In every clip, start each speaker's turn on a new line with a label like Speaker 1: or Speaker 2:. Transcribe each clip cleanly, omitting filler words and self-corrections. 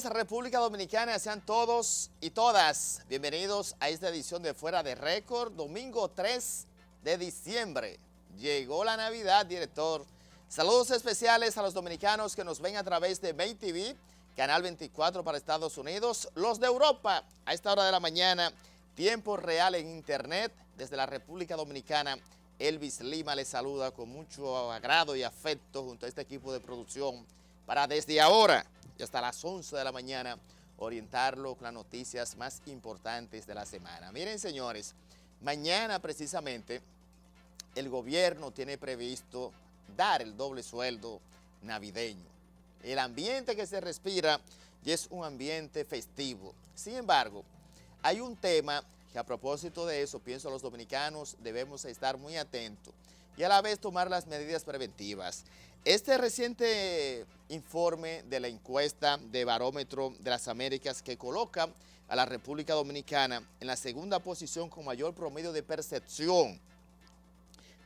Speaker 1: República Dominicana, sean todos y todas bienvenidos a esta edición de Fuera de Récord, domingo 3 de diciembre. Llegó la Navidad, director. Saludos especiales a los dominicanos que nos ven a través de May TV, Canal 24 para Estados Unidos, los de Europa a esta hora de la mañana, tiempo real en internet desde la República Dominicana. Elvis Lima les saluda con mucho agrado y afecto junto a este equipo de producción para desde ahora y hasta las 11 de la mañana orientarlo con las noticias más importantes de la semana. Miren, señores, mañana precisamente el gobierno tiene previsto dar el doble sueldo navideño. El ambiente que se respira ya es un ambiente festivo. Sin embargo, hay un tema que a propósito de eso, pienso los dominicanos debemos estar muy atentos y a la vez tomar las medidas preventivas. Este reciente informe de la encuesta de Barómetro de las Américas que coloca a la República Dominicana en la segunda posición con mayor promedio de percepción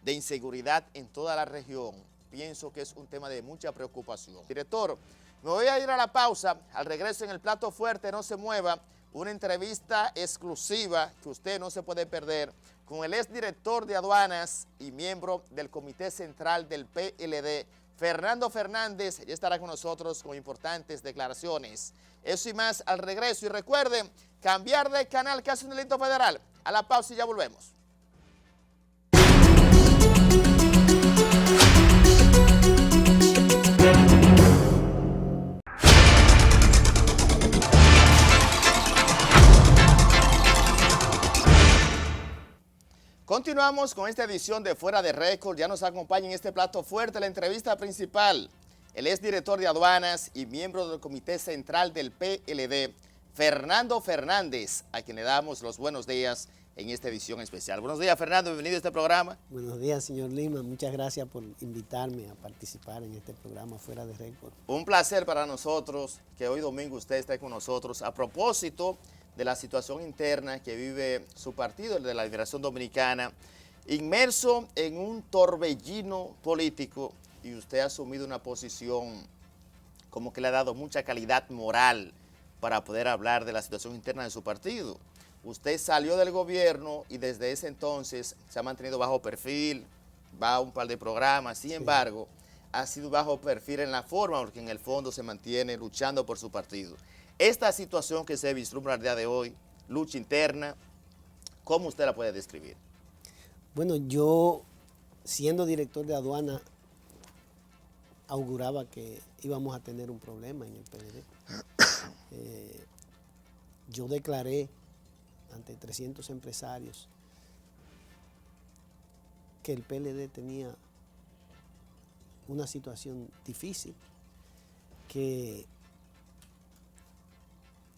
Speaker 1: de inseguridad en toda la región, pienso que es un tema de mucha preocupación. Director, me voy a ir a la pausa, al regreso en el plato fuerte, no se mueva, una entrevista exclusiva que usted no se puede perder con el exdirector de aduanas y miembro del Comité Central del PLD, Fernando Fernández, ya estará con nosotros con importantes declaraciones. Eso y más al regreso. Y recuerden, cambiar de canal casi un delito federal. A la pausa y ya volvemos. Continuamos con esta edición de Fuera de Récord. Ya nos acompaña en este plato fuerte la entrevista principal el exdirector de aduanas y miembro del Comité Central del PLD, Fernando Fernández, a quien le damos los buenos días en esta edición especial. Buenos días, Fernando, bienvenido a este programa.
Speaker 2: Buenos días, señor Lima. Muchas gracias por invitarme a participar en este programa Fuera de Récord.
Speaker 1: Un placer para nosotros que hoy domingo usted esté con nosotros a propósito de la situación interna que vive su partido, el de la Liberación Dominicana, inmerso en un torbellino político, y usted ha asumido una posición como que le ha dado mucha calidad moral para poder hablar de la situación interna de su partido. Usted salió del gobierno y desde ese entonces se ha mantenido bajo perfil, va a un par de programas, sin embargo, ha sido bajo perfil en la forma, porque en el fondo se mantiene luchando por su partido. Esta situación que se vislumbra el día de hoy, lucha interna, ¿cómo usted la puede describir?
Speaker 2: Bueno, yo, siendo director de aduana, auguraba que íbamos a tener un problema en el PLD. Yo declaré ante 300 empresarios que el PLD tenía una situación difícil, que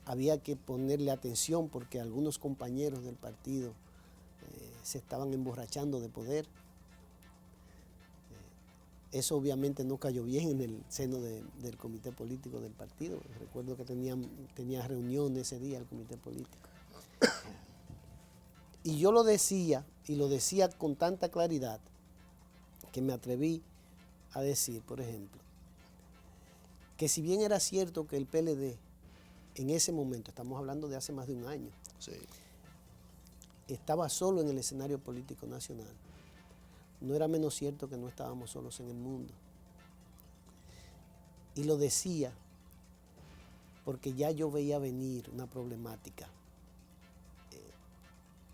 Speaker 2: había que ponerle atención porque algunos compañeros del partido se estaban emborrachando de poder. Eso obviamente no cayó bien en el seno del comité político del partido. Recuerdo que tenía reunión ese día el comité político. Y yo lo decía, y lo decía con tanta claridad, que me atreví a decir, por ejemplo, que si bien era cierto que el PLD en ese momento, estamos hablando de hace más de un año,
Speaker 1: sí,
Speaker 2: estaba solo en el escenario político nacional, no era menos cierto que no estábamos solos en el mundo. Y lo decía porque ya yo veía venir una problemática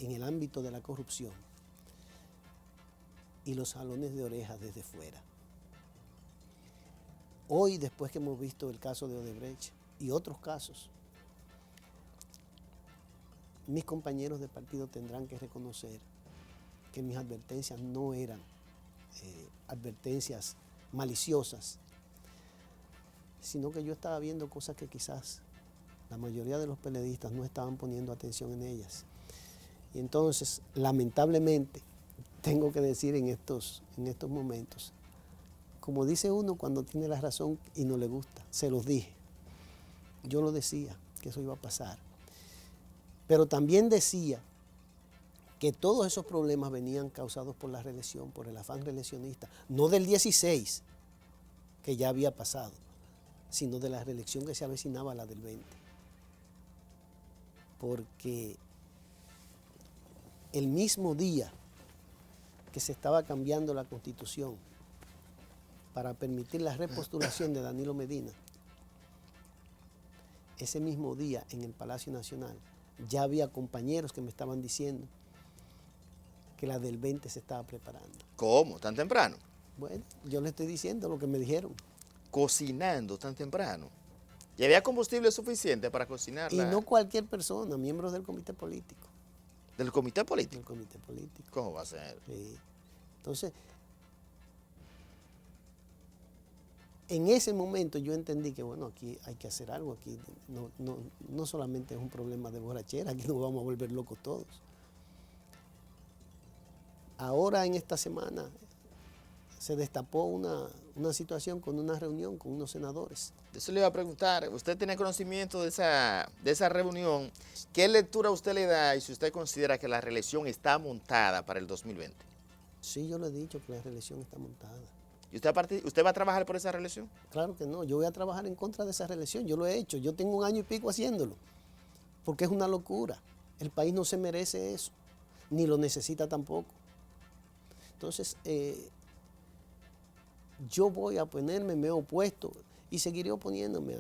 Speaker 2: en el ámbito de la corrupción y los jalones de orejas desde fuera. Hoy, después que hemos visto el caso de Odebrecht y otros casos, mis compañeros de partido tendrán que reconocer que mis advertencias no eran advertencias maliciosas, sino que yo estaba viendo cosas que quizás la mayoría de los PLDistas no estaban poniendo atención en ellas. Y entonces, lamentablemente, tengo que decir en estos momentos, como dice uno cuando tiene la razón y no le gusta, se los dije. Yo lo decía, que eso iba a pasar. Pero también decía que todos esos problemas venían causados por la reelección, por el afán reeleccionista, no del 16, que ya había pasado, sino de la reelección que se avecinaba a la del 20. Porque el mismo día que se estaba cambiando la Constitución para permitir la repostulación de Danilo Medina, ese mismo día en el Palacio Nacional ya había compañeros que me estaban diciendo que la del 20 se estaba preparando.
Speaker 1: ¿Cómo? ¿Tan temprano?
Speaker 2: Bueno, yo le estoy diciendo lo que me dijeron.
Speaker 1: Cocinando tan temprano. ¿Y había combustible suficiente para cocinarla?
Speaker 2: Y no cualquier persona, miembros del comité político.
Speaker 1: ¿Del comité político?
Speaker 2: Del comité político.
Speaker 1: ¿Cómo va a ser?
Speaker 2: Sí. Entonces, en ese momento yo entendí que, bueno, aquí hay que hacer algo, aquí no solamente es un problema de borrachera, aquí nos vamos a volver locos todos. Ahora en esta semana se destapó una situación con una reunión con unos senadores.
Speaker 1: Eso le iba a preguntar, ¿usted tiene conocimiento de esa reunión? ¿Qué lectura usted le da y si usted considera que la reelección está montada para el 2020?
Speaker 2: Sí, yo le he dicho que la reelección está montada.
Speaker 1: ¿Y usted va a trabajar por esa reelección?
Speaker 2: Claro que no, yo voy a trabajar en contra de esa reelección, yo lo he hecho, yo tengo 1 año y pico haciéndolo, porque es una locura. El país no se merece eso, ni lo necesita tampoco. Entonces, yo voy a ponerme, me he opuesto y seguiré oponiéndome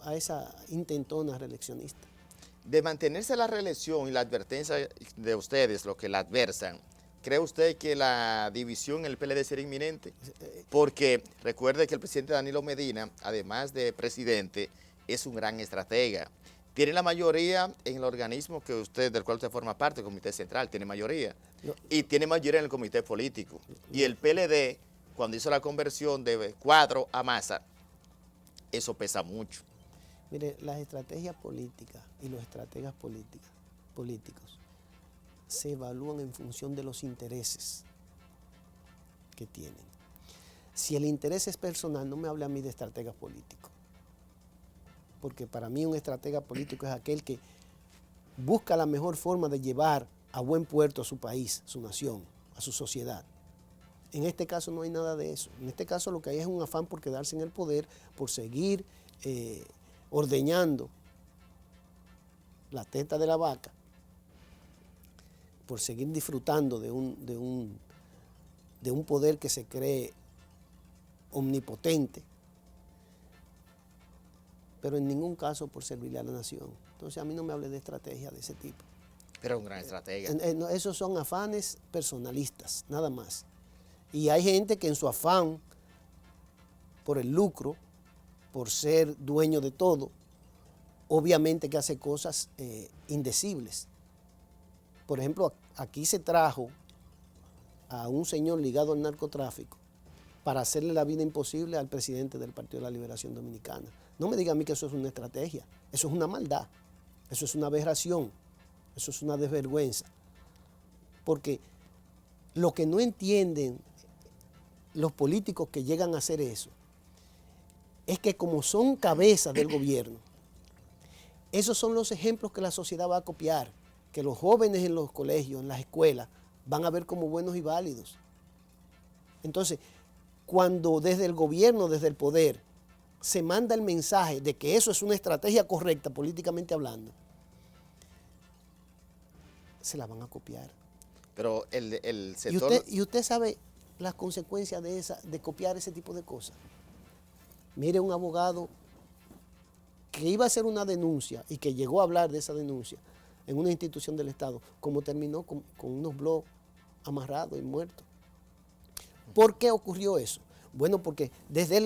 Speaker 2: a esa intentona reeleccionista.
Speaker 1: De mantenerse la reelección y la advertencia de ustedes, lo que la adversan, ¿cree usted que la división en el PLD será inminente? Porque recuerde que el presidente Danilo Medina, además de presidente, es un gran estratega. Tiene la mayoría en el organismo del cual usted forma parte, el Comité Central, tiene mayoría. Y tiene mayoría en el Comité Político. Y el PLD, cuando hizo la conversión de Cuadro a Massa, eso pesa mucho.
Speaker 2: Mire, las estrategias políticas y los estrategas políticos se evalúan en función de los intereses que tienen. Si el interés es personal, no me hable a mí de estrategas políticos. Porque para mí un estratega político es aquel que busca la mejor forma de llevar a buen puerto a su país, su nación, a su sociedad. En este caso no hay nada de eso. En este caso lo que hay es un afán por quedarse en el poder, por seguir ordeñando la teta de la vaca, por seguir disfrutando de un poder que se cree omnipotente, pero en ningún caso por servirle a la nación. Entonces a mí no me hable de estrategia de ese tipo.
Speaker 1: Pero es un gran estratega.
Speaker 2: Esos son afanes personalistas, nada más. Y hay gente que en su afán por el lucro, por ser dueño de todo, obviamente que hace cosas indecibles. Por ejemplo, aquí se trajo a un señor ligado al narcotráfico para hacerle la vida imposible al presidente del Partido de la Liberación Dominicana. No me diga a mí que eso es una estrategia, eso es una maldad, eso es una aberración, eso es una desvergüenza. Porque lo que no entienden los políticos que llegan a hacer eso es que como son cabezas del gobierno, esos son los ejemplos que la sociedad va a copiar, que los jóvenes en los colegios, en las escuelas, van a ver como buenos y válidos. Entonces, cuando desde el gobierno, desde el poder, se manda el mensaje de que eso es una estrategia correcta, políticamente hablando, se la van a copiar.
Speaker 1: Pero el sector...
Speaker 2: ¿Y usted sabe las consecuencias de copiar ese tipo de cosas? Mire, un abogado que iba a hacer una denuncia y que llegó a hablar de esa denuncia en una institución del Estado, como terminó con unos blogs amarrados y muertos. ¿Por qué ocurrió eso? Bueno, porque desde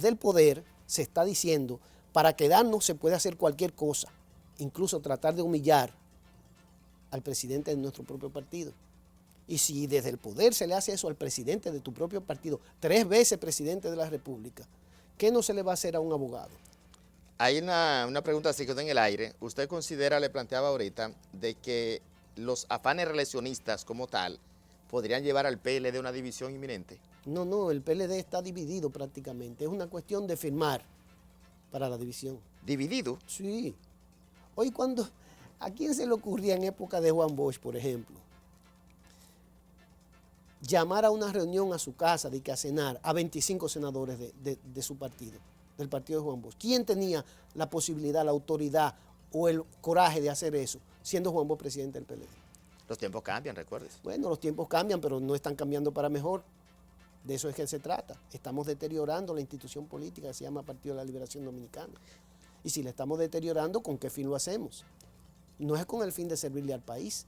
Speaker 2: el poder se está diciendo, para quedarnos se puede hacer cualquier cosa, incluso tratar de humillar al presidente de nuestro propio partido. Y si desde el poder se le hace eso al presidente de tu propio partido, 3 veces presidente de la República, ¿qué no se le va a hacer a un abogado?
Speaker 1: Hay una pregunta así que está en el aire. ¿Usted considera, le planteaba ahorita, de que los afanes reeleccionistas como tal podrían llevar al PLD a una división inminente?
Speaker 2: No, el PLD está dividido prácticamente. Es una cuestión de firmar para la división.
Speaker 1: ¿Dividido?
Speaker 2: Sí. Hoy ¿a quién se le ocurría en época de Juan Bosch, por ejemplo, llamar a una reunión a su casa, de que a cenar, a 25 senadores de su partido? del partido de Juan Bosch. ¿Quién tenía la posibilidad, la autoridad o el coraje de hacer eso, siendo Juan Bosch presidente del PLD?
Speaker 1: Los tiempos cambian, recuerdes.
Speaker 2: Bueno, los tiempos cambian, pero no están cambiando para mejor. De eso es que se trata. Estamos deteriorando la institución política que se llama Partido de la Liberación Dominicana. Y si la estamos deteriorando, ¿con qué fin lo hacemos? No es con el fin de servirle al país.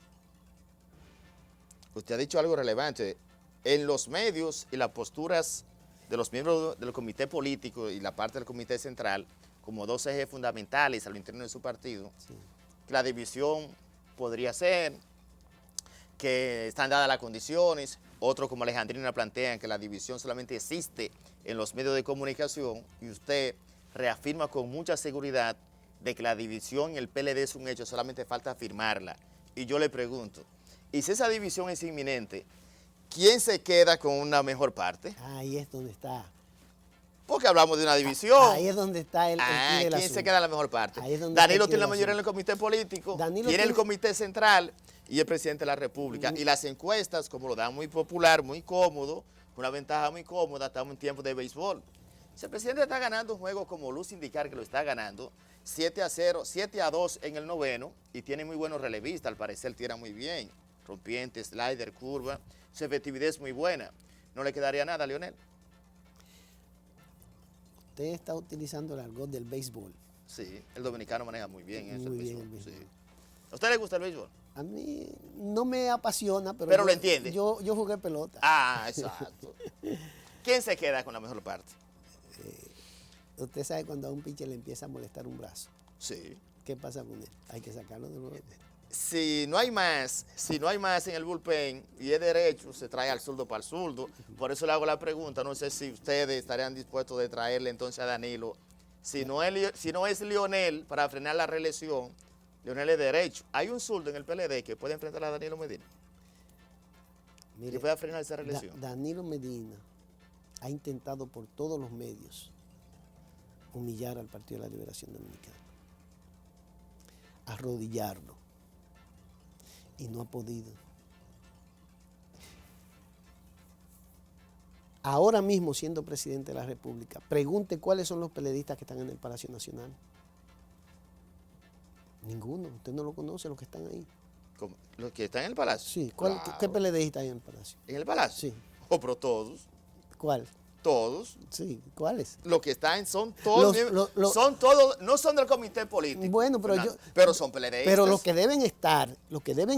Speaker 1: Usted ha dicho algo relevante. En los medios y las posturas de los miembros del comité político y la parte del comité central, como dos ejes fundamentales a lo interno de su partido,
Speaker 2: Sí.
Speaker 1: que la división podría ser, que están dadas las condiciones, otros como Alejandrina plantean que la división solamente existe en los medios de comunicación, y usted reafirma con mucha seguridad de que la división en el PLD es un hecho, solamente falta firmarla. Y yo le pregunto, ¿y si esa división es inminente, quién se queda con una mejor parte?
Speaker 2: Ahí es donde está.
Speaker 1: Porque hablamos de una división.
Speaker 2: Ahí es donde está el quid del
Speaker 1: ¿quién se
Speaker 2: asunto.
Speaker 1: queda en la mejor parte?
Speaker 2: Ahí es donde
Speaker 1: Danilo
Speaker 2: está el quid
Speaker 1: tiene la
Speaker 2: del
Speaker 1: mayoría en el
Speaker 2: asunto.
Speaker 1: comité político,
Speaker 2: Danilo
Speaker 1: tiene el
Speaker 2: tiene-
Speaker 1: comité central y el presidente de la República. Y las encuestas, como lo dan muy popular, muy cómodo, una ventaja muy cómoda, estamos en tiempo de béisbol. Si el presidente está ganando un juego como luz indicar que lo está ganando, 7-0, 7-2 en el noveno, y tiene muy buenos relevistas, al parecer tira muy bien, rompiente, slider, curva, su efectividad es muy buena. ¿No le quedaría nada a Leonel?
Speaker 2: Usted está utilizando el argot del béisbol.
Speaker 1: Sí, el dominicano maneja muy bien eso.
Speaker 2: Muy
Speaker 1: el
Speaker 2: bien
Speaker 1: béisbol,
Speaker 2: el béisbol.
Speaker 1: sí. ¿A usted le gusta el béisbol?
Speaker 2: A mí no me apasiona, pero,
Speaker 1: Pero lo entiende.
Speaker 2: Yo jugué pelota.
Speaker 1: Ah, exacto. ¿Quién se queda con la mejor parte?
Speaker 2: Usted sabe cuando a un pitcher le empieza a molestar un brazo.
Speaker 1: Sí.
Speaker 2: ¿Qué pasa con él? Hay que sacarlo de nuevo.
Speaker 1: Si no hay más en el bullpen y es derecho, se trae al zurdo para el zurdo. Por eso le hago la pregunta, no sé si ustedes estarían dispuestos de traerle entonces a Danilo. Si no es Leonel para frenar la reelección, Leonel es derecho. Hay un zurdo en el PLD que puede enfrentar a Danilo Medina,
Speaker 2: Mire,
Speaker 1: que pueda frenar esa reelección.
Speaker 2: Danilo Medina ha intentado por todos los medios humillar al Partido de la Liberación Dominicana, arrodillarlo, y no ha podido. Ahora mismo, siendo presidente de la República, pregunte cuáles son los PLDistas que están en el Palacio Nacional. Ninguno, usted no lo conoce, los que están ahí.
Speaker 1: Como los que están en el palacio.
Speaker 2: Sí,
Speaker 1: Claro.
Speaker 2: ¿qué PLDista hay en el Palacio?
Speaker 1: ¿En el palacio?
Speaker 2: Sí.
Speaker 1: Oh, pero todos,
Speaker 2: ¿Cuál?
Speaker 1: todos.
Speaker 2: Sí, ¿cuáles?
Speaker 1: Los que están son todos, son todos, no son del comité político.
Speaker 2: Bueno, pero
Speaker 1: Fernando, pero son PLDistas.
Speaker 2: Pero los que deben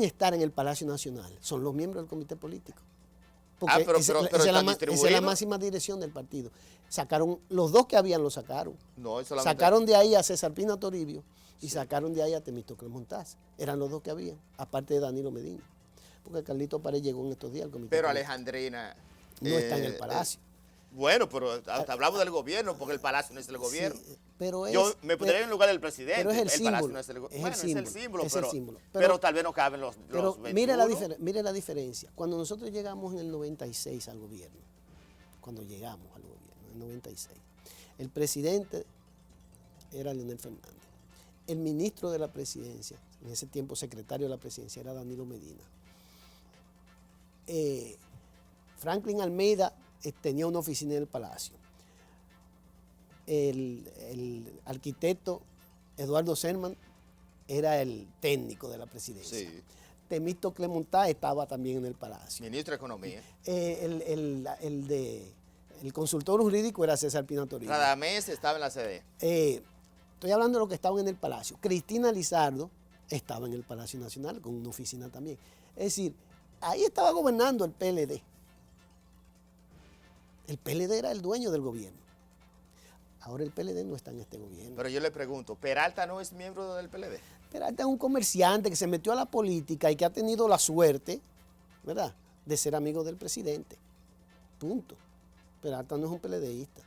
Speaker 2: estar en el Palacio Nacional son los miembros del comité político. Porque
Speaker 1: pero
Speaker 2: esa es
Speaker 1: están
Speaker 2: la
Speaker 1: distribuidos.
Speaker 2: máxima dirección del partido. Sacaron, los dos que habían lo sacaron.
Speaker 1: No, es solamente.
Speaker 2: Sacaron de ahí a César Pina Toribio y sacaron de ahí a Temístocles Montaz. Eran los dos que habían, aparte de Danilo Medina. Porque Carlito Párez llegó en estos días al comité
Speaker 1: Pero
Speaker 2: político.
Speaker 1: Alejandrina.
Speaker 2: No está en el Palacio.
Speaker 1: Bueno, pero hasta hablamos del gobierno, porque el palacio no es del gobierno.
Speaker 2: Sí, pero
Speaker 1: Yo me pondría en el lugar del presidente.
Speaker 2: pero es el
Speaker 1: palacio
Speaker 2: símbolo,
Speaker 1: no es del
Speaker 2: es
Speaker 1: gobierno.
Speaker 2: el
Speaker 1: Bueno, es el símbolo,
Speaker 2: es el
Speaker 1: pero,
Speaker 2: símbolo.
Speaker 1: pero tal vez no caben los
Speaker 2: Pero
Speaker 1: 21.
Speaker 2: mire la diferencia. Cuando nosotros llegamos en el 96 al gobierno, en el 96, el presidente era Leonel Fernández. El ministro de la presidencia, en ese tiempo secretario de la presidencia, era Danilo Medina. Franklin Almeida tenía una oficina en el Palacio. El arquitecto Eduardo Serman era el técnico de la presidencia.
Speaker 1: Sí.
Speaker 2: Temístocles Montaz estaba también en el Palacio.
Speaker 1: Ministro de Economía.
Speaker 2: El consultor jurídico era César Pina Toribio.
Speaker 1: Radamés estaba en la CD.
Speaker 2: Estoy hablando de los que estaban en el Palacio. Cristina Lizardo estaba en el Palacio Nacional con una oficina también. Es decir, ahí estaba gobernando el PLD. El PLD era el dueño del gobierno. Ahora el PLD no está en este gobierno.
Speaker 1: Pero yo le pregunto, ¿Peralta no es miembro del PLD?
Speaker 2: Peralta es un comerciante que se metió a la política y que ha tenido la suerte, ¿verdad?, de ser amigo del presidente. Punto. Peralta no es un PLDista.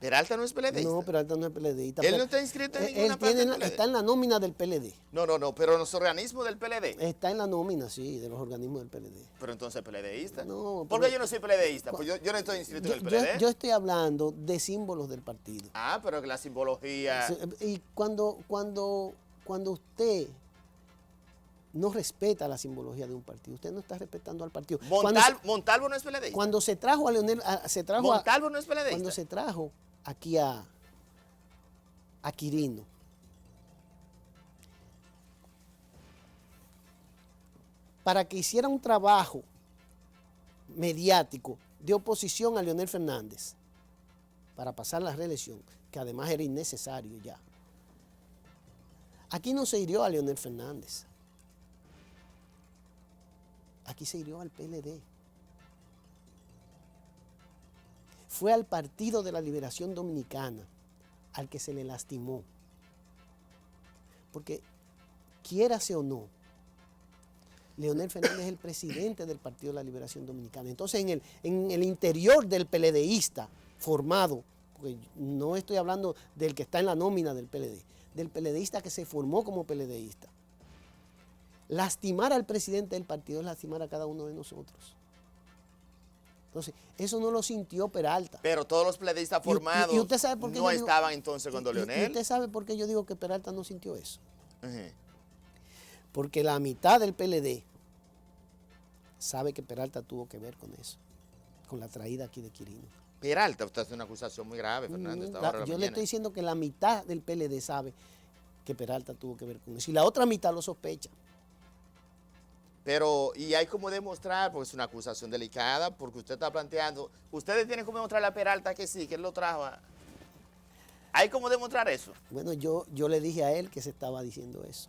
Speaker 1: ¿Peralta no es PLDista?
Speaker 2: No, Peralta no es PLDista.
Speaker 1: Él no está inscrito en ninguna
Speaker 2: Él
Speaker 1: parte del PLD.
Speaker 2: está en la nómina del PLD.
Speaker 1: No, pero en los organismos del PLD.
Speaker 2: Está en la nómina, sí, de los organismos del PLD.
Speaker 1: Pero entonces PLDista.
Speaker 2: No,
Speaker 1: ¿Por qué yo no soy PLDista? Pues yo no estoy inscrito en el PLD.
Speaker 2: Yo estoy hablando de símbolos del partido.
Speaker 1: Ah, pero que la simbología.
Speaker 2: Y cuando usted no respeta la simbología de un partido, usted no está respetando al partido.
Speaker 1: Montalvo no es PLDista.
Speaker 2: Cuando se trajo a Leonel,
Speaker 1: Montalvo no es PLDista.
Speaker 2: cuando se trajo aquí a a Quirino para que hiciera un trabajo mediático de oposición a Leonel Fernández para pasar la reelección, que además era innecesario ya. Aquí no se hirió a Leonel Fernández. Aquí se hirió al PLD. Fue al Partido de la Liberación Dominicana al que se le lastimó. Porque, quiérase o no, Leonel Fernández es el presidente del Partido de la Liberación Dominicana. Entonces, en el interior del PLDista formado, porque no estoy hablando del que está en la nómina del PLD, del PLDista que se formó como PLDista, lastimar al presidente del partido es lastimar a cada uno de nosotros. Entonces, eso no lo sintió Peralta.
Speaker 1: Pero todos los PLDistas formados
Speaker 2: ¿Y usted sabe por qué
Speaker 1: no estaban entonces con Leonel.
Speaker 2: ¿Y usted sabe por qué yo digo que Peralta no sintió eso?
Speaker 1: Uh-huh.
Speaker 2: Porque la mitad del PLD sabe que Peralta tuvo que ver con eso, con la traída aquí de Quirino.
Speaker 1: Peralta, usted hace una acusación muy grave, Fernando.
Speaker 2: Yo le estoy diciendo que la mitad del PLD sabe que Peralta tuvo que ver con eso y la otra mitad lo sospecha.
Speaker 1: Pero, y hay como demostrar, porque es una acusación delicada, porque usted está planteando, ustedes tienen como demostrarle a Peralta que sí, que él lo trajo. ¿Hay como demostrar eso?
Speaker 2: Bueno, yo le dije a él que se estaba diciendo eso.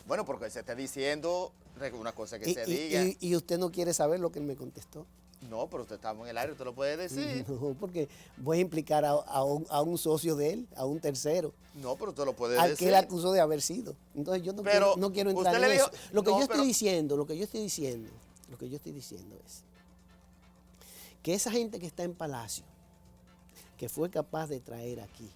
Speaker 1: Bueno, porque se está diciendo una cosa que se diga.
Speaker 2: Y usted no quiere saber lo que él me contestó.
Speaker 1: No, pero usted estaba en el aire, usted lo puede decir.
Speaker 2: No, porque voy a implicar a un socio de él, a un tercero.
Speaker 1: No, pero usted lo puede
Speaker 2: al
Speaker 1: decir.
Speaker 2: Que él acusó de haber sido. Entonces yo no quiero entrar en eso. Lo que yo estoy diciendo es que esa gente que está en Palacio, que fue capaz de traer aquí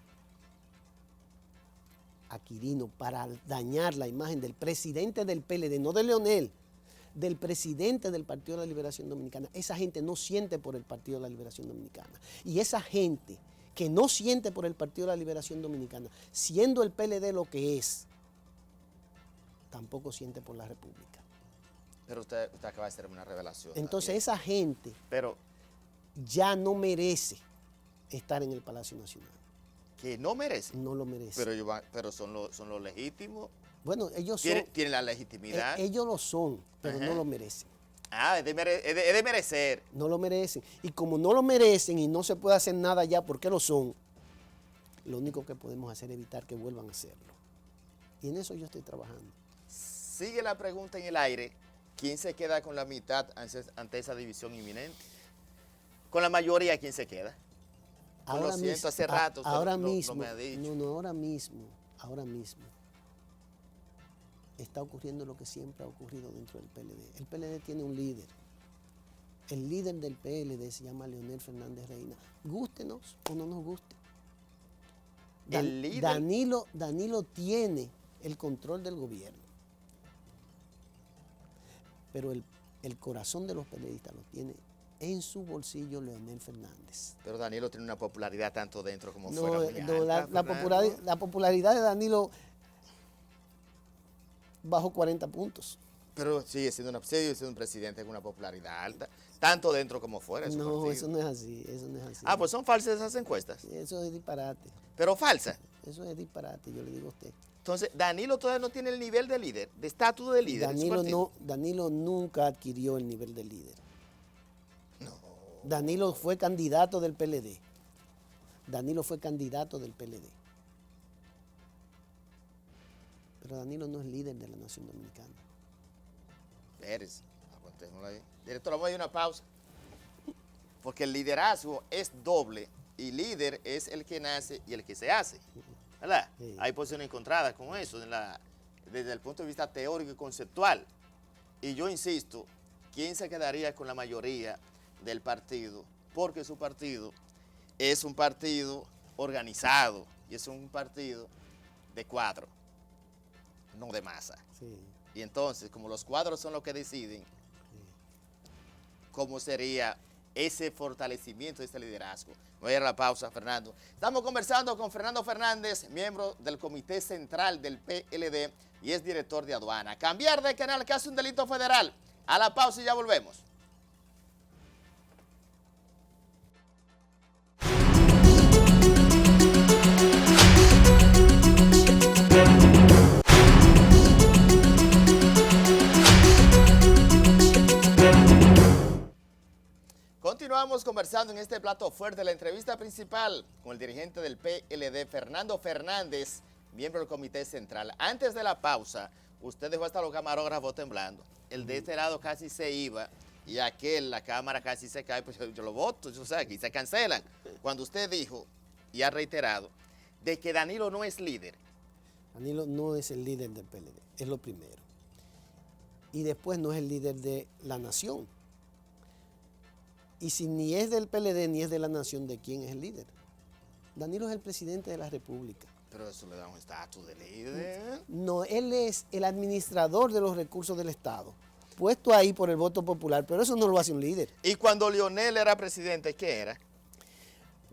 Speaker 2: a Quirino para dañar la imagen del presidente del PLD, no de Leonel, del presidente del Partido de la Liberación Dominicana, esa gente no siente por el Partido de la Liberación Dominicana. Y esa gente que no siente por el Partido de la Liberación Dominicana, siendo el PLD lo que es, tampoco siente por la República.
Speaker 1: Pero usted acaba de hacer una revelación.
Speaker 2: Entonces
Speaker 1: también.
Speaker 2: Esa gente ya no merece estar en el Palacio Nacional.
Speaker 1: ¿Que no merece?
Speaker 2: No lo merece.
Speaker 1: Pero son los legítimos.
Speaker 2: Bueno, ellos
Speaker 1: tienen la legitimidad.
Speaker 2: Ellos lo son, pero no lo merecen.
Speaker 1: Ah, es de merecer.
Speaker 2: No lo merecen. Y como no lo merecen y no se puede hacer nada ya porque lo son, lo único que podemos hacer es evitar que vuelvan a hacerlo. Y en eso yo estoy trabajando.
Speaker 1: Sigue la pregunta en el aire. ¿Quién se queda con la mitad ante esa división inminente? Con la mayoría, ¿quién se queda?
Speaker 2: Ahora
Speaker 1: lo siento,
Speaker 2: mismo,
Speaker 1: hace rato
Speaker 2: ahora
Speaker 1: no
Speaker 2: mismo,
Speaker 1: me ha dicho.
Speaker 2: ahora mismo está ocurriendo lo que siempre ha ocurrido dentro del PLD. El PLD tiene un líder. El líder del PLD se llama Leonel Fernández Reina. Gústenos o no nos guste.
Speaker 1: El líder.
Speaker 2: Danilo tiene el control del gobierno. Pero el corazón de los PLDistas lo tiene en su bolsillo Leonel Fernández.
Speaker 1: Pero Danilo tiene una popularidad tanto dentro como
Speaker 2: No,
Speaker 1: fuera. Muy alta,
Speaker 2: la popularidad de Danilo bajó 40 puntos.
Speaker 1: Pero sigue siendo un presidente con una popularidad alta, tanto dentro como fuera.
Speaker 2: No, eso no es así,
Speaker 1: Ah, pues son falsas esas encuestas.
Speaker 2: Eso es disparate.
Speaker 1: Pero falsas.
Speaker 2: Eso es disparate, yo le digo a usted.
Speaker 1: Entonces, Danilo todavía no tiene el nivel de líder, de estatus de líder.
Speaker 2: Danilo nunca adquirió el nivel de líder. No. Danilo fue candidato del PLD. Pero Danilo no es líder de la Nación Dominicana.
Speaker 1: Pérez, aguantémoslo ahí. Director, vamos a ir a una pausa. Porque el liderazgo es doble y líder es el que nace y el que se hace. ¿Verdad? Sí. Hay posiciones encontradas con eso desde el punto de vista teórico y conceptual. Y yo insisto, ¿quién se quedaría con la mayoría del partido? Porque su partido es un partido organizado y es un partido de cuadro, no de masa. Sí. Y entonces, como los cuadros son los que deciden, sí, ¿cómo sería ese fortalecimiento de este liderazgo? Voy a ir a la pausa, Fernando. Estamos conversando con Fernando Fernández, miembro del Comité Central del PLD y es director de aduana. Cambiar de canal, que hace un delito federal. A la pausa y ya volvemos. Estamos conversando en este plato fuerte de la entrevista principal con el dirigente del PLD, Fernando Fernández, miembro del Comité Central. Antes de la pausa, usted dejó hasta los camarógrafos temblando. El de este lado casi se iba y aquel, la cámara casi se cae, pues yo lo voto, o sea, aquí se cancelan. Cuando usted dijo, y ha reiterado, de que Danilo no es líder.
Speaker 2: Danilo no es el líder del PLD, es lo primero. Y después no es el líder de la nación. Y si ni es del PLD ni es de la nación, ¿de quién es el líder? Danilo es el presidente de la República.
Speaker 1: Pero eso le da un estatus de líder.
Speaker 2: No, él es el administrador de los recursos del Estado, puesto ahí por el voto popular, pero eso no lo hace un líder.
Speaker 1: Y cuando Leonel era presidente, ¿qué era?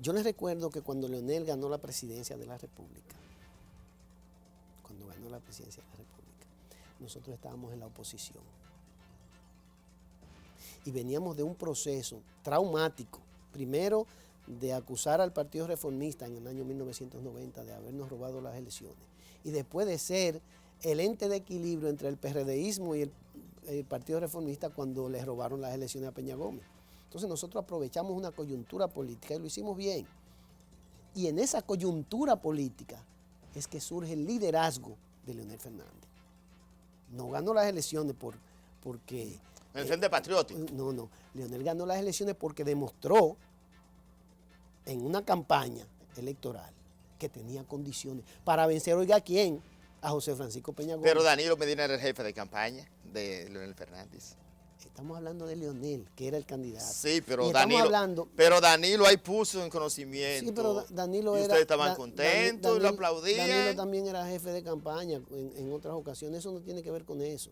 Speaker 2: Yo les recuerdo que cuando Leonel ganó la presidencia de la República, nosotros estábamos en la oposición. Y veníamos de un proceso traumático, primero de acusar al Partido Reformista en el año 1990 de habernos robado las elecciones, y después de ser el ente de equilibrio entre el PRDismo y el Partido Reformista cuando les robaron las elecciones a Peña Gómez. Entonces nosotros aprovechamos una coyuntura política y lo hicimos bien. Y en esa coyuntura política es que surge el liderazgo de Leonel Fernández. No ganó las elecciones porque...
Speaker 1: ¿En el Frente Patriótico?
Speaker 2: No. Leonel ganó las elecciones porque demostró en una campaña electoral que tenía condiciones para vencer, oiga, ¿a quién? A José Francisco Peña Gómez.
Speaker 1: Pero Danilo Medina era el jefe de campaña de Leonel Fernández.
Speaker 2: Estamos hablando de Leonel, que era el candidato.
Speaker 1: Sí, pero Danilo ahí puso en conocimiento.
Speaker 2: Sí, pero Danilo
Speaker 1: y
Speaker 2: era...
Speaker 1: ustedes estaban contentos y lo aplaudían.
Speaker 2: Danilo también era jefe de campaña en otras ocasiones. Eso no tiene que ver con eso.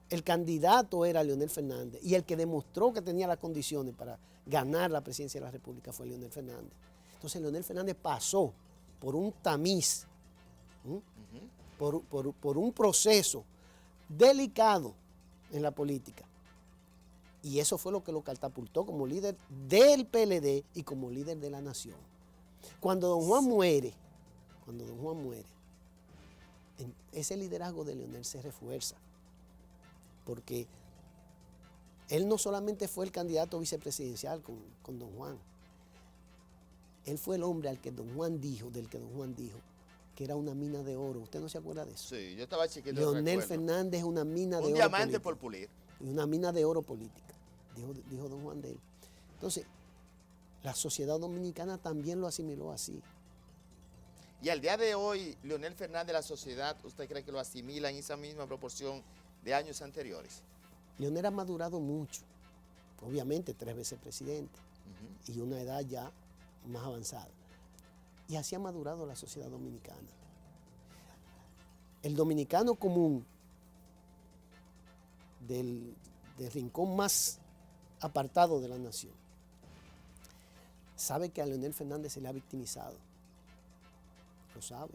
Speaker 2: El candidato era Leonel Fernández y el que demostró que tenía las condiciones para ganar la presidencia de la República fue Leonel Fernández. Entonces Leonel Fernández pasó por un tamiz, por un proceso delicado en la política. Y eso fue lo que lo catapultó como líder del PLD y como líder de la nación. Cuando don Juan muere, ese liderazgo de Leonel se refuerza. Porque él no solamente fue el candidato vicepresidencial con don Juan, él fue el hombre del que don Juan dijo que era una mina de oro. ¿Usted no se acuerda de eso?
Speaker 1: Sí, yo estaba chiquito.
Speaker 2: Leonel Fernández es una mina de oro.
Speaker 1: Un diamante
Speaker 2: política,
Speaker 1: por pulir.
Speaker 2: y una mina de oro política, dijo don Juan de él. Entonces, la sociedad dominicana también lo asimiló así.
Speaker 1: Y al día de hoy, Leonel Fernández, la sociedad, ¿usted cree que lo asimila en esa misma proporción de años anteriores?
Speaker 2: Leonel ha madurado mucho, obviamente 3 veces presidente y una edad ya más avanzada. Y así ha madurado la sociedad dominicana. El dominicano común del rincón más apartado de la nación sabe que a Leonel Fernández se le ha victimizado, lo sabe.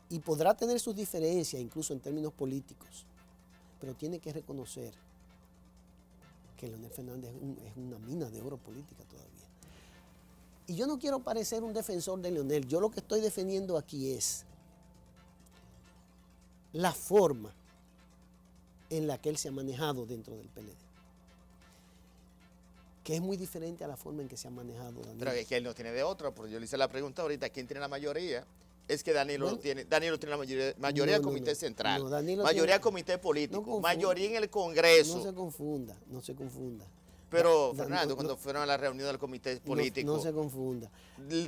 Speaker 2: Y podrá tener sus diferencias incluso en términos políticos, pero tiene que reconocer que Leonel Fernández es una mina de oro política todavía. Y yo no quiero parecer un defensor de Leonel, yo lo que estoy defendiendo aquí es la forma en la que él se ha manejado dentro del PLD, que es muy diferente a la forma en que se ha manejado Danilo.
Speaker 1: Pero es que él no tiene de otra, porque yo le hice la pregunta ahorita, ¿quién tiene la mayoría? Es que Danilo no tiene. Danilo tiene la mayoría del Comité Central, mayoría del Comité Político, mayoría en el Congreso.
Speaker 2: No se confunda.
Speaker 1: Pero, Fernando, cuando fueron a la reunión del Comité Político,
Speaker 2: no se confunda.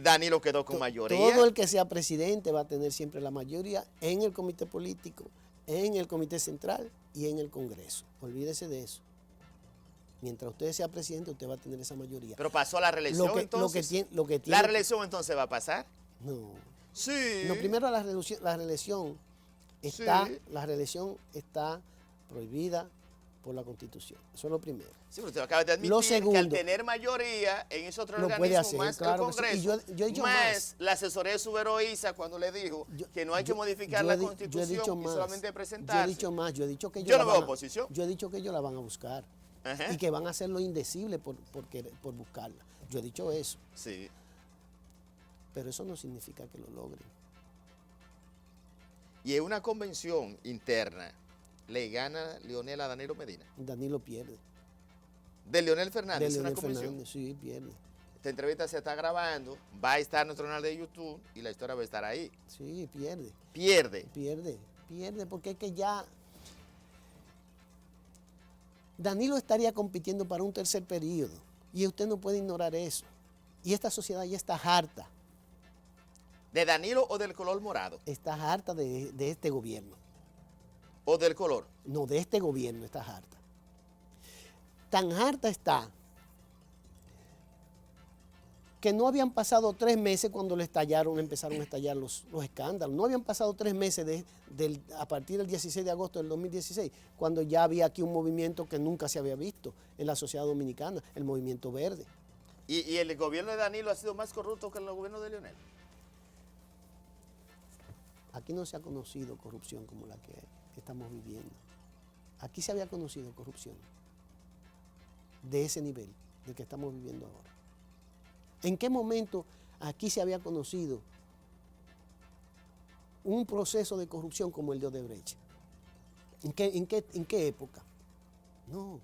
Speaker 1: Danilo quedó con mayoría.
Speaker 2: Todo el que sea presidente va a tener siempre la mayoría en el Comité Político, en el Comité Central y en el Congreso. Olvídese de eso. Mientras usted sea presidente, usted va a tener esa mayoría.
Speaker 1: Pero pasó la reelección, entonces. ¿La reelección entonces va a pasar?
Speaker 2: No.
Speaker 1: Sí.
Speaker 2: No, primero la reelección está prohibida por la Constitución. Eso es lo primero.
Speaker 1: Sí, pero usted acaba de admitir que al tener mayoría en ese otro organismo, más el Congreso, yo más la asesoría de Subero Isa cuando le dijo que no hay que modificar la Constitución y solamente presentarse.
Speaker 2: Yo he dicho más, yo he dicho que
Speaker 1: yo no veo oposición.
Speaker 2: Yo he dicho que ellos la van a buscar. Y que van a hacer lo indecible por buscarla. Yo he dicho eso.
Speaker 1: Sí.
Speaker 2: Pero eso no significa que lo logren.
Speaker 1: Y en una convención interna, ¿le gana Leonel a Danilo Medina?
Speaker 2: Danilo pierde.
Speaker 1: de Leonel
Speaker 2: de
Speaker 1: Fernández en la
Speaker 2: Leonel
Speaker 1: comisión.
Speaker 2: Fernández, sí, pierde.
Speaker 1: Esta entrevista se está grabando, va a estar en nuestro canal de YouTube y la historia va a estar ahí.
Speaker 2: Sí, pierde.
Speaker 1: Pierde.
Speaker 2: Pierde, porque es que ya Danilo estaría compitiendo para un tercer periodo y usted no puede ignorar eso. Y esta sociedad ya está harta.
Speaker 1: ¿De Danilo o del color morado?
Speaker 2: Está harta de este gobierno.
Speaker 1: ¿O del color?
Speaker 2: No, de este gobierno está harta. Tan harta está que no habían pasado 3 meses cuando empezaron a estallar los escándalos. No habían pasado 3 meses a partir del 16 de agosto del 2016, cuando ya había aquí un movimiento que nunca se había visto en la sociedad dominicana, el movimiento verde.
Speaker 1: ¿Y el gobierno de Danilo ha sido más corrupto que el gobierno de Leonel?
Speaker 2: Aquí no se ha conocido corrupción como la que estamos viviendo. Aquí se había conocido corrupción de ese nivel, del que estamos viviendo ahora. ¿En qué momento aquí se había conocido un proceso de corrupción como el de Odebrecht? ¿En qué época? No,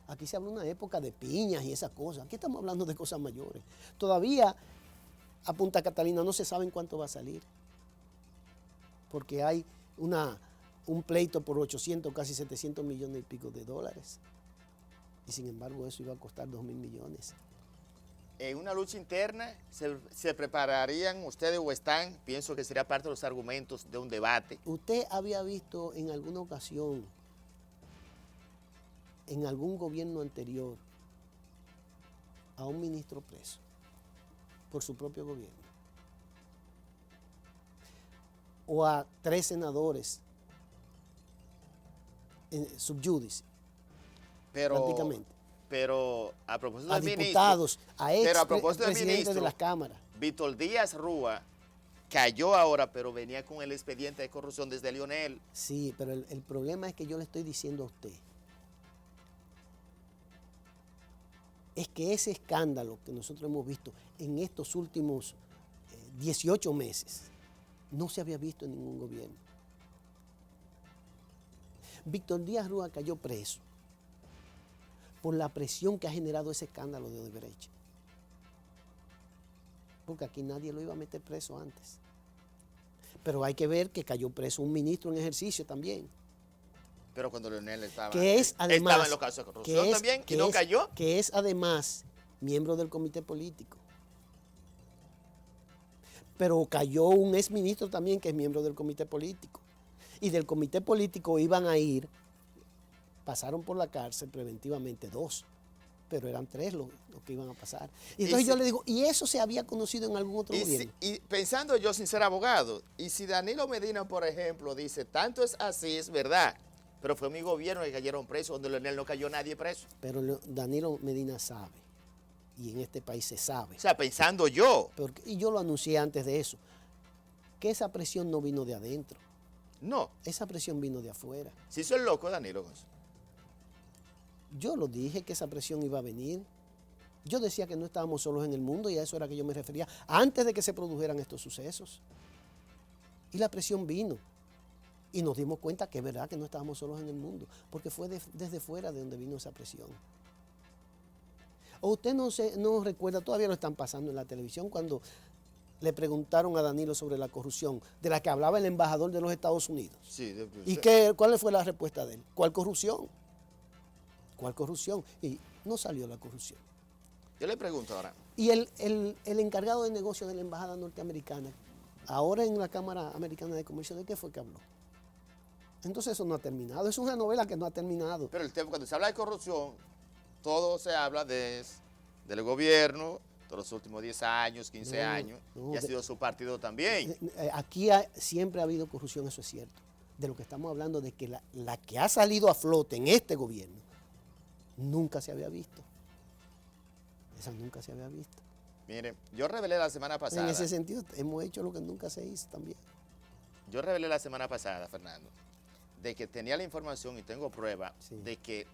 Speaker 2: aquí se habla de una época de piñas y esas cosas. Aquí estamos hablando de cosas mayores. Todavía a Punta Catalina no se sabe en cuánto va a salir, porque hay un pleito por 800, casi 700 millones y pico de dólares. Y sin embargo eso iba a costar 2.000 millones.
Speaker 1: En una lucha interna, ¿se prepararían ustedes o están? Pienso que sería parte de los argumentos de un debate.
Speaker 2: ¿Usted había visto en alguna ocasión, en algún gobierno anterior, a un ministro preso por su propio gobierno? ¿O a 3 senadores sub judice, prácticamente?
Speaker 1: Pero a propósito
Speaker 2: A
Speaker 1: del
Speaker 2: diputados,
Speaker 1: ministro,
Speaker 2: a ex
Speaker 1: propósito del
Speaker 2: presidentes
Speaker 1: ministro,
Speaker 2: de las cámaras.
Speaker 1: Víctor Díaz Rúa cayó ahora, pero venía con el expediente de corrupción desde Leonel.
Speaker 2: Sí, pero el problema es que yo le estoy diciendo a usted, es que ese escándalo que nosotros hemos visto en estos últimos 18 meses, no se había visto en ningún gobierno. Víctor Díaz Rúa cayó preso por la presión que ha generado ese escándalo de Odebrecht. Porque aquí nadie lo iba a meter preso antes. Pero hay que ver que cayó preso un ministro en ejercicio también.
Speaker 1: Pero cuando Leonel estaba,
Speaker 2: además,
Speaker 1: estaba en los casos de corrupción también y no cayó.
Speaker 2: Que es además miembro del comité político. Pero cayó un exministro también que es miembro del comité político. Y del comité político iban a ir, pasaron por la cárcel preventivamente 2, pero eran 3 los que iban a pasar. Y entonces yo le digo, ¿y eso se había conocido en algún otro gobierno?
Speaker 1: Y pensando yo sin ser abogado, y si Danilo Medina, por ejemplo, dice, tanto es así, es verdad, pero fue mi gobierno que cayeron presos, donde Leonel no cayó nadie preso.
Speaker 2: Pero Danilo Medina sabe, y en este país se sabe.
Speaker 1: O sea, pensando yo.
Speaker 2: Y yo lo anuncié antes de eso, que esa presión no vino de adentro.
Speaker 1: No.
Speaker 2: Esa presión vino de afuera.
Speaker 1: Si soy loco, Danilo.
Speaker 2: Yo lo dije que esa presión iba a venir. Yo decía que no estábamos solos en el mundo y a eso era que yo me refería antes de que se produjeran estos sucesos. Y la presión vino. Y nos dimos cuenta que es verdad que no estábamos solos en el mundo, porque fue desde fuera de donde vino esa presión. O usted no recuerda, todavía lo están pasando en la televisión, cuando le preguntaron a Danilo sobre la corrupción, de la que hablaba el embajador de los Estados Unidos.
Speaker 1: Sí,
Speaker 2: ¿Y cuál fue la respuesta de él? ¿Cuál corrupción? ¿Cuál corrupción? Y no salió la corrupción.
Speaker 1: Yo le pregunto ahora.
Speaker 2: Y el encargado de negocios de la embajada norteamericana, ahora en la Cámara Americana de Comercio, ¿de qué fue que habló? Entonces eso no ha terminado, es una novela que no ha terminado.
Speaker 1: Pero el tema, cuando se habla de corrupción, todo se habla del gobierno, de los últimos 10 años, 15 años, y ha sido su partido también.
Speaker 2: Aquí siempre ha habido corrupción, eso es cierto. De lo que estamos hablando, de que la que ha salido a flote en este gobierno, nunca se había visto. Esa nunca se había visto.
Speaker 1: Mire, yo revelé la semana pasada.
Speaker 2: En ese sentido, hemos hecho lo que nunca se hizo también.
Speaker 1: Yo revelé la semana pasada, Fernando, de que tenía la información y tengo prueba de que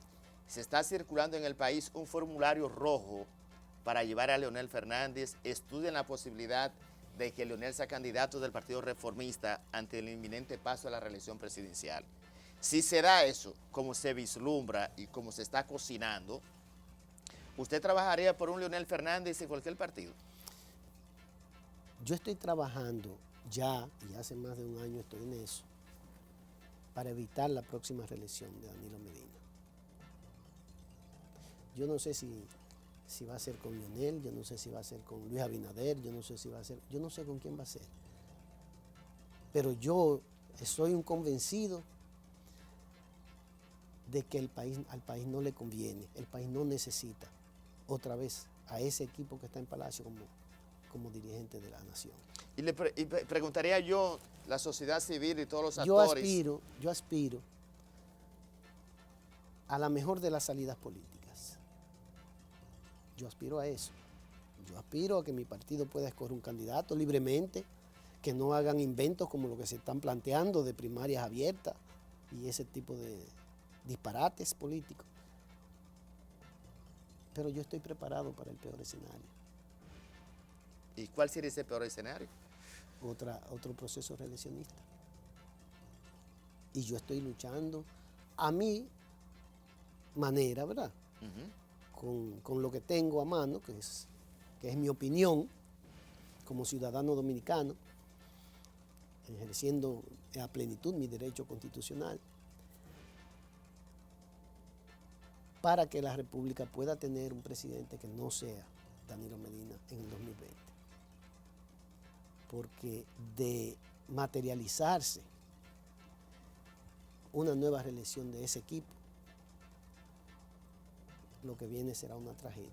Speaker 1: se está circulando en el país un formulario rojo para llevar a Leonel Fernández. Estudian la posibilidad de que Leonel sea candidato del Partido Reformista ante el inminente paso a la reelección presidencial. Si se da eso, como se vislumbra y como se está cocinando, ¿Usted trabajaría por un Leonel Fernández en cualquier partido?
Speaker 2: Yo estoy trabajando ya, y hace más de un año estoy en eso, para evitar la próxima reelección de Danilo Medina. Yo no sé si va a ser con Leonel, yo no sé si va a ser con Luis Abinader, yo no sé con quién va a ser. Pero yo soy un convencido de que al país no le conviene, el país no necesita otra vez a ese equipo que está en Palacio como dirigente de la nación.
Speaker 1: Y preguntaría yo, la sociedad civil y todos los
Speaker 2: actores.
Speaker 1: Yo
Speaker 2: aspiro a la mejor de las salidas políticas. Yo aspiro a eso. Yo aspiro a que mi partido pueda escoger un candidato libremente, que no hagan inventos como lo que se están planteando de primarias abiertas y ese tipo de disparates políticos. Pero yo estoy preparado para el peor escenario.
Speaker 1: ¿Y cuál sería ese peor escenario?
Speaker 2: Otro proceso reeleccionista. Y yo estoy luchando a mi manera, ¿verdad? Con lo que tengo a mano, que es mi opinión como ciudadano dominicano, ejerciendo a plenitud mi derecho constitucional, para que la República pueda tener un presidente que no sea Danilo Medina en el 2020. Porque de materializarse una nueva reelección de ese equipo, lo que viene será una tragedia.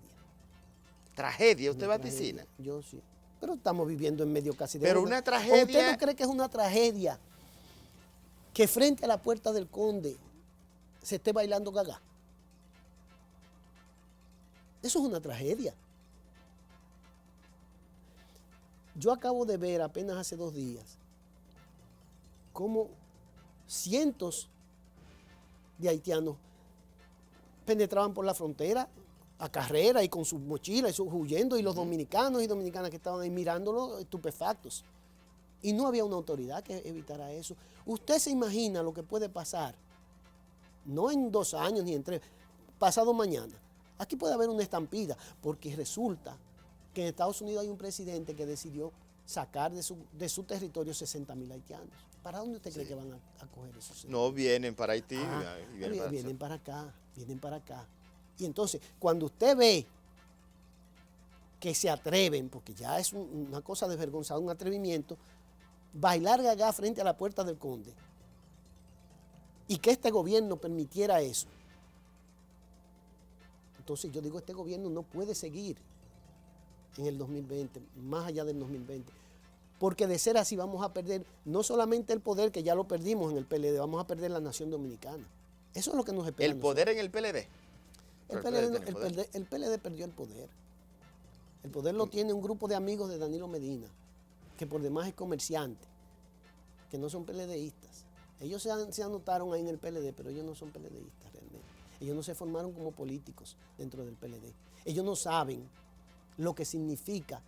Speaker 1: ¿Tragedia? ¿Usted vaticina?
Speaker 2: Yo sí. Pero estamos viviendo en medio casi de...
Speaker 1: Pero una tragedia...
Speaker 2: ¿O usted no cree que es una tragedia que frente a la puerta del Conde se esté bailando gaga? Eso es una tragedia. Yo acabo de ver apenas hace 2 días cómo cientos de haitianos penetraban por la frontera a carrera y con sus mochilas y huyendo, y los dominicanos y dominicanas que estaban ahí mirándolo estupefactos. Y no había una autoridad que evitara eso. Usted se imagina lo que puede pasar, no en 2 años ni en 3, pasado mañana. Aquí puede haber una estampida, porque resulta que en Estados Unidos hay un presidente que decidió sacar de su territorio 60,000 haitianos. ¿Para dónde usted cree que van a coger esos?
Speaker 1: No, vienen para Haití.
Speaker 2: Vienen para acá. Y entonces, cuando usted ve que se atreven, porque ya es una cosa desvergonzada, un atrevimiento, bailar gaga frente a la puerta del Conde, y que este gobierno permitiera eso, entonces yo digo, este gobierno no puede seguir en el 2020, más allá del 2020, porque de ser así vamos a perder no solamente el poder, que ya lo perdimos en el PLD, vamos a perder la nación dominicana. Eso es lo que nos espera.
Speaker 1: ¿El poder en el PLD?
Speaker 2: El PLD perdió el poder. El poder lo tiene un grupo de amigos de Danilo Medina, que por demás es comerciante, que no son PLDistas. Ellos se anotaron ahí en el PLD, pero ellos no son PLDistas realmente. Ellos no se formaron como políticos dentro del PLD. Ellos no saben lo que significa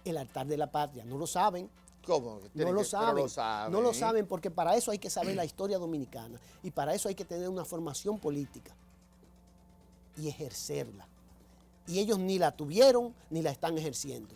Speaker 2: el altar de la patria. No lo saben.
Speaker 1: ¿Cómo?
Speaker 2: No lo saben. No lo saben, porque para eso hay que saber la historia dominicana y para eso hay que tener una formación política y ejercerla. Y ellos ni la tuvieron ni la están ejerciendo.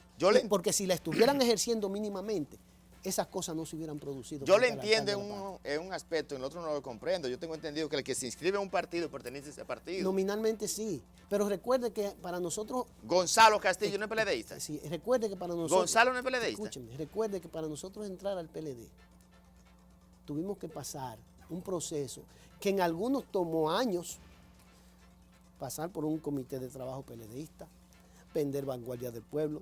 Speaker 2: Porque si la estuvieran ejerciendo mínimamente, esas cosas no se hubieran producido.
Speaker 1: Yo le entiendo en un aspecto, en el otro no lo comprendo. Yo tengo entendido que el que se inscribe a un partido pertenece a ese partido.
Speaker 2: Nominalmente sí, pero recuerde que para nosotros...
Speaker 1: Gonzalo Castillo no es PLDista.
Speaker 2: Sí, recuerde que para nosotros...
Speaker 1: Gonzalo no es PLDista.
Speaker 2: Escúcheme, recuerde que para nosotros entrar al PLD tuvimos que pasar un proceso que en algunos tomó años, pasar por un comité de trabajo PLDista, vender Vanguardia del Pueblo,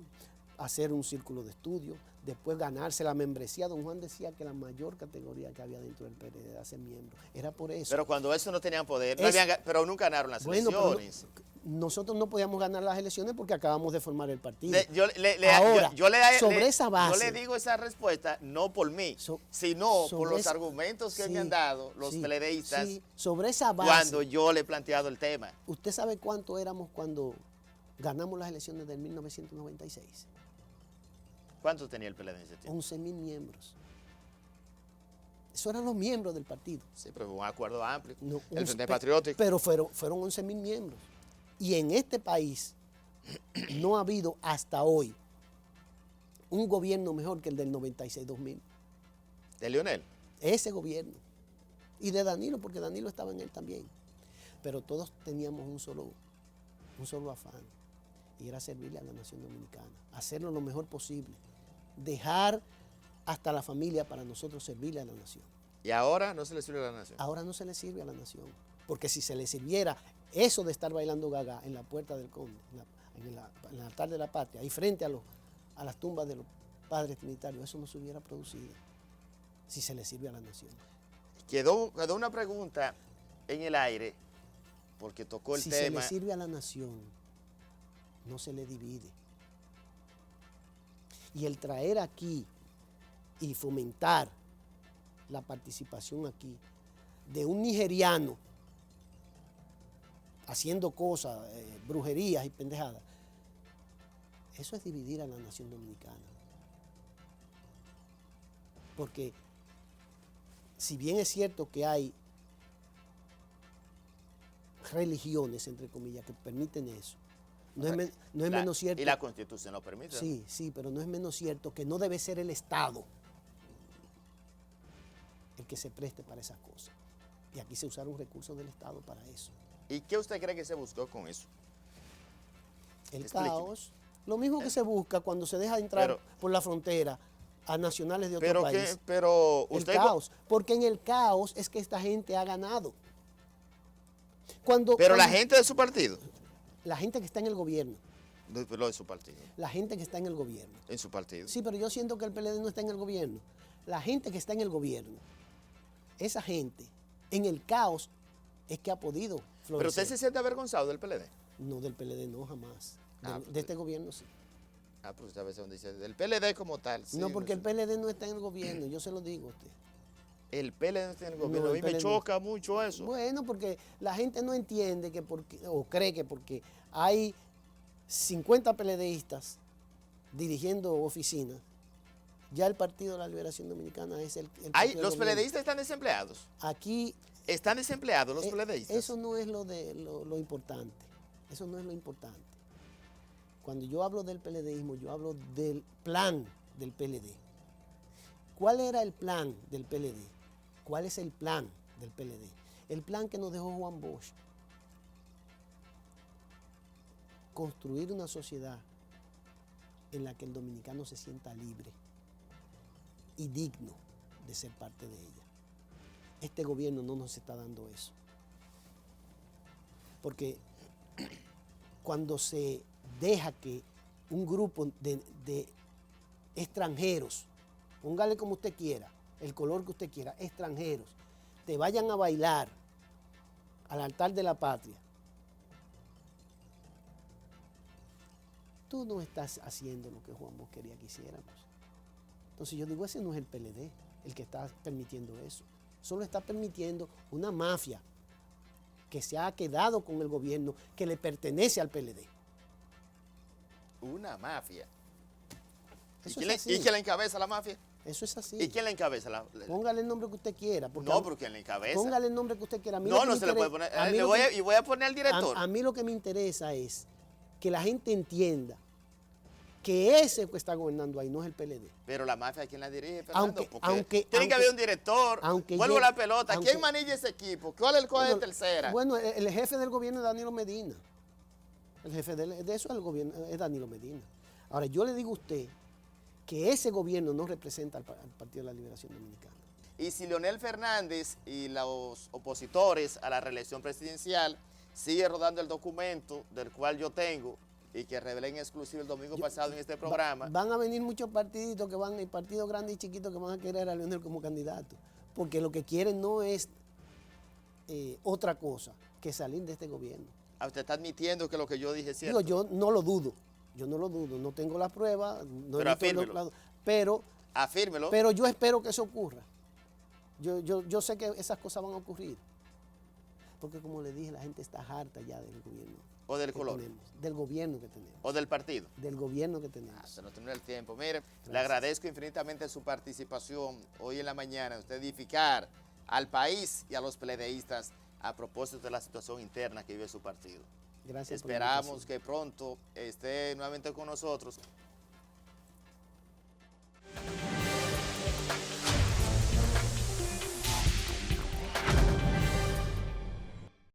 Speaker 2: hacer un círculo de estudio, después ganarse la membresía. Don Juan decía que la mayor categoría que había dentro del PLD era ser miembro. Era por eso.
Speaker 1: Pero cuando eso no tenían poder, pero nunca ganaron las elecciones.
Speaker 2: Nosotros no podíamos ganar las elecciones porque acabamos de formar el partido.
Speaker 1: Yo
Speaker 2: le
Speaker 1: digo esa respuesta no por mí, sino por los argumentos que me han dado los PLDistas.
Speaker 2: Sí, sobre esa base.
Speaker 1: Cuando yo le he planteado el tema.
Speaker 2: ¿Usted sabe cuánto éramos cuando ganamos las elecciones del 1996?
Speaker 1: ¿Cuántos tenía el PLD en ese tiempo?
Speaker 2: 11,000 miembros. Esos eran los miembros del partido.
Speaker 1: Sí, pero un acuerdo amplio.
Speaker 2: No,
Speaker 1: el Frente Patriótico.
Speaker 2: Pero fueron 11,000 miembros. Y en este país no ha habido hasta hoy un gobierno mejor que el del 96-2000.
Speaker 1: ¿De Leonel?
Speaker 2: Ese gobierno. Y de Danilo, porque Danilo estaba en él también. Pero todos teníamos un solo afán, y era servirle a la nación dominicana, hacerlo lo mejor posible, dejar hasta la familia para nosotros servirle a la nación.
Speaker 1: ¿Y ahora no se le sirve a la nación?
Speaker 2: Ahora no se le sirve a la nación, porque si se le sirviera eso de estar bailando gaga en la puerta del Conde, en el altar de la patria, ahí frente a las tumbas de los padres trinitarios, eso no se hubiera producido si se le sirve a la nación.
Speaker 1: Quedó una pregunta en el aire, porque tocó el
Speaker 2: si
Speaker 1: tema.
Speaker 2: Si se le sirve a la nación, no se le divide. Y el traer aquí y fomentar la participación aquí de un nigeriano haciendo cosas, brujerías y pendejadas, eso es dividir a la nación dominicana. Porque si bien es cierto que hay religiones, entre comillas, que permiten eso, no es menos cierto.
Speaker 1: Y la Constitución lo permite.
Speaker 2: Sí, sí, pero no es menos cierto que no debe ser el Estado el que se preste para esas cosas. Y aquí se usaron recursos del Estado para eso.
Speaker 1: ¿Y qué usted cree que se buscó con eso?
Speaker 2: El caos. Lo mismo que se busca cuando se deja entrar por la frontera a nacionales de otro país.
Speaker 1: Pero
Speaker 2: usted... El caos. Porque en el caos es que esta gente ha ganado. Cuando
Speaker 1: la gente de su partido.
Speaker 2: La gente que está en el gobierno.
Speaker 1: Lo de su partido.
Speaker 2: La gente que está en el gobierno.
Speaker 1: En su partido.
Speaker 2: Sí, pero yo siento que el PLD no está en el gobierno. La gente que está en el gobierno, esa gente, en el caos, es que ha podido florecer.
Speaker 1: ¿Pero usted se siente avergonzado del PLD?
Speaker 2: No, del PLD no, jamás. De este gobierno sí.
Speaker 1: Pues usted a veces dice, del PLD como tal. Sí,
Speaker 2: no, porque el PLD no está en el gobierno, yo se lo digo a usted.
Speaker 1: El PLD no está en el gobierno, a mí me choca mucho eso.
Speaker 2: Bueno, porque la gente no entiende o cree que porque hay 50 PLDistas dirigiendo oficinas, ya el Partido de la Liberación Dominicana es el
Speaker 1: ¿Los PLDistas están desempleados?
Speaker 2: Aquí...
Speaker 1: ¿Están desempleados los PLDistas?
Speaker 2: Eso no es lo importante. Eso no es lo importante. Cuando yo hablo del PLDismo, yo hablo del plan del PLD. ¿Cuál era el plan del PLD? ¿Cuál es el plan del PLD? El plan que nos dejó Juan Bosch. Construir una sociedad en la que el dominicano se sienta libre y digno de ser parte de ella. Este gobierno no nos está dando eso. Porque cuando se deja que un grupo de extranjeros, póngale como usted quiera, el color que usted quiera, extranjeros, te vayan a bailar al altar de la patria, tú no estás haciendo lo que Juan Bosch quería que hiciéramos. Entonces yo digo, ese no es el PLD el que está permitiendo eso. Solo está permitiendo una mafia que se ha quedado con el gobierno que le pertenece al PLD.
Speaker 1: Una mafia. ¿Y
Speaker 2: quién
Speaker 1: la encabeza la mafia?
Speaker 2: Eso es así.
Speaker 1: ¿Y quién la encabeza?
Speaker 2: Póngale el nombre que usted quiera.
Speaker 1: No, pero ¿quién la encabeza?
Speaker 2: Póngale el nombre que usted quiera.
Speaker 1: No se le puede poner. Y voy a poner al director.
Speaker 2: A mí lo que me interesa es que la gente entienda que ese que está gobernando ahí no es el PLD.
Speaker 1: Pero la mafia, ¿quién la dirige, Fernando?
Speaker 2: Tiene
Speaker 1: que haber un director. Vuelvo a la pelota. ¿Quién maneja ese equipo? ¿Cuál es el código de tercera?
Speaker 2: Bueno, el jefe del gobierno es Danilo Medina. El jefe de eso el gobierno es Danilo Medina. Ahora, yo le digo a usted que ese gobierno no representa al Partido de la Liberación Dominicana.
Speaker 1: Y si Leonel Fernández y los opositores a la reelección presidencial siguen rodando el documento del cual yo tengo y que revelé en exclusivo el domingo pasado en este programa.
Speaker 2: Van a venir muchos partiditos partidos grandes y chiquitos que van a querer a Leonel como candidato, porque lo que quieren no es otra cosa que salir de este gobierno.
Speaker 1: ¿Usted está admitiendo que lo que yo dije es cierto?
Speaker 2: Digo, yo no lo dudo, no tengo la prueba,
Speaker 1: pero afírmelo. Afírmelo.
Speaker 2: Pero yo espero que eso ocurra. Yo sé que esas cosas van a ocurrir, porque como le dije, la gente está harta ya del gobierno.
Speaker 1: ¿O del color?
Speaker 2: Del gobierno que tenemos.
Speaker 1: ¿O del partido?
Speaker 2: Del gobierno que tenemos.
Speaker 1: Se nos termina el tiempo. Mire, le agradezco infinitamente su participación hoy en la mañana, usted edificar al país y a los PLDistas a propósito de la situación interna que vive su partido.
Speaker 2: Gracias por la
Speaker 1: Esperamos
Speaker 2: invitación.
Speaker 1: que pronto esté nuevamente con nosotros